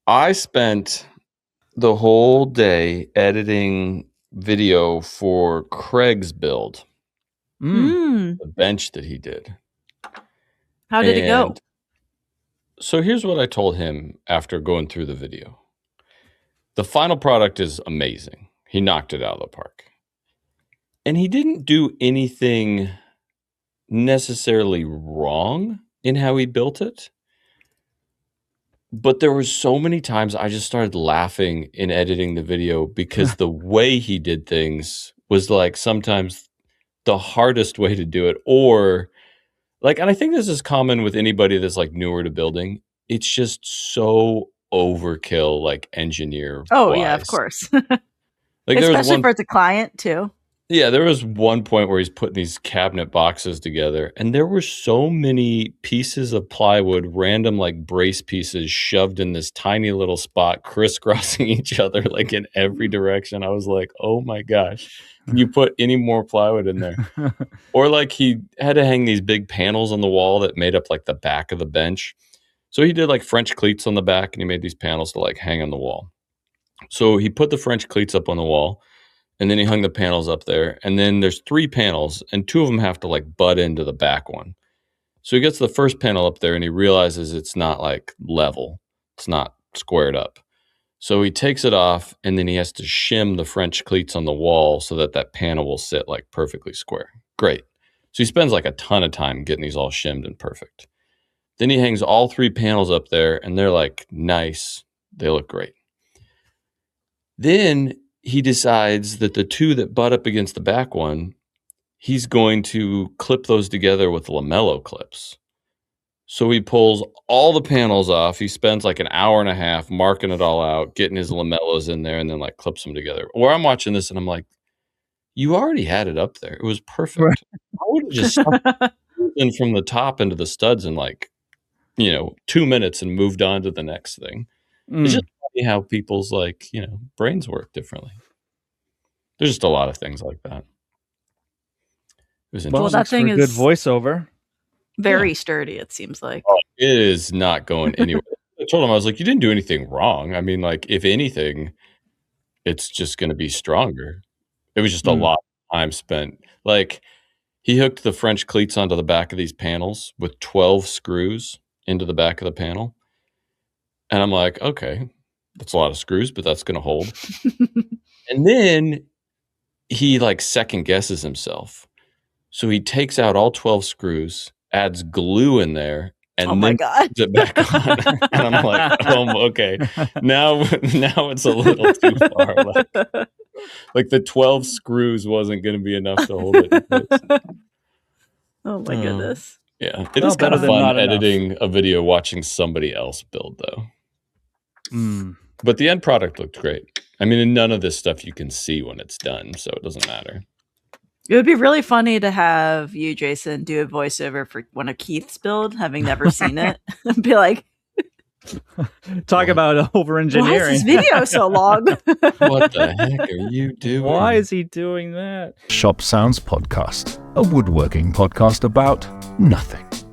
I spent the whole day editing video for Craig's build, Mm. the bench that he did. How did it go? And so here's what I told him after going through the video. The final product is amazing. He knocked it out of the park. And he didn't do anything necessarily wrong in how he built it. But there were so many times I just started laughing in editing the video because the way he did things was like sometimes the hardest way to do it. Or like, and I think this is common with anybody that's like newer to building. It's just so overkill, like engineer. Oh, yeah, of course. Like especially for the client too. Yeah, there was one point where he's putting these cabinet boxes together, and there were so many pieces of plywood, random like brace pieces shoved in this tiny little spot, crisscrossing each other like in every direction. I was like, oh my gosh, can you put any more plywood in there? Or like he had to hang these big panels on the wall that made up like the back of the bench. So he did like French cleats on the back, and he made these panels to like hang on the wall. So he put the French cleats up on the wall. And then he hung the panels up there. And then there's 3 panels, and 2 of them have to like butt into the back one. So he gets the first panel up there and he realizes it's not like level. It's not squared up. So he takes it off, and then he has to shim the French cleats on the wall so that that panel will sit like perfectly square. Great. So he spends like a ton of time getting these all shimmed and perfect. Then he hangs all 3 panels up there, and they're like nice. They look great. Then he decides that the 2 that butt up against the back one, he's going to clip those together with Lamello clips. So he pulls all the panels off. He spends like an hour and a half marking it all out, getting his Lamellos in there, and then like clips them together. Or I'm watching this and I'm like, you already had it up there. It was perfect. Right. I would have just in from the top into the studs in like, 2 minutes and moved on to the next thing. It's just funny how people's like, brains work differently. There's just a lot of things like that. It was interesting. Well, that thing is good voiceover. Very sturdy, it seems like. Oh, it is not going anywhere. I told him, I was like, you didn't do anything wrong. I mean, like, if anything, it's just going to be stronger. It was just a lot of time spent. Like, he hooked the French cleats onto the back of these panels with 12 screws into the back of the panel. And I'm like, okay, that's a lot of screws, but that's going to hold. And then he like second guesses himself. So he takes out all 12 screws, adds glue in there, and then puts it back on. And I'm like, okay, now it's a little too far. Like the 12 screws wasn't going to be enough to hold it in place. Oh my goodness. Yeah, it is kind of fun editing a video watching somebody else build, though. But the end product looked great. I mean, none of this stuff you can see when it's done, so it doesn't matter. It would be really funny to have you, Jason, do a voiceover for one of Keith's build, having never seen it. Be like, talk about over-engineering. Why is this video so long? What the heck are you doing? Why is he doing that? Shop Sounds Podcast, a woodworking podcast about nothing.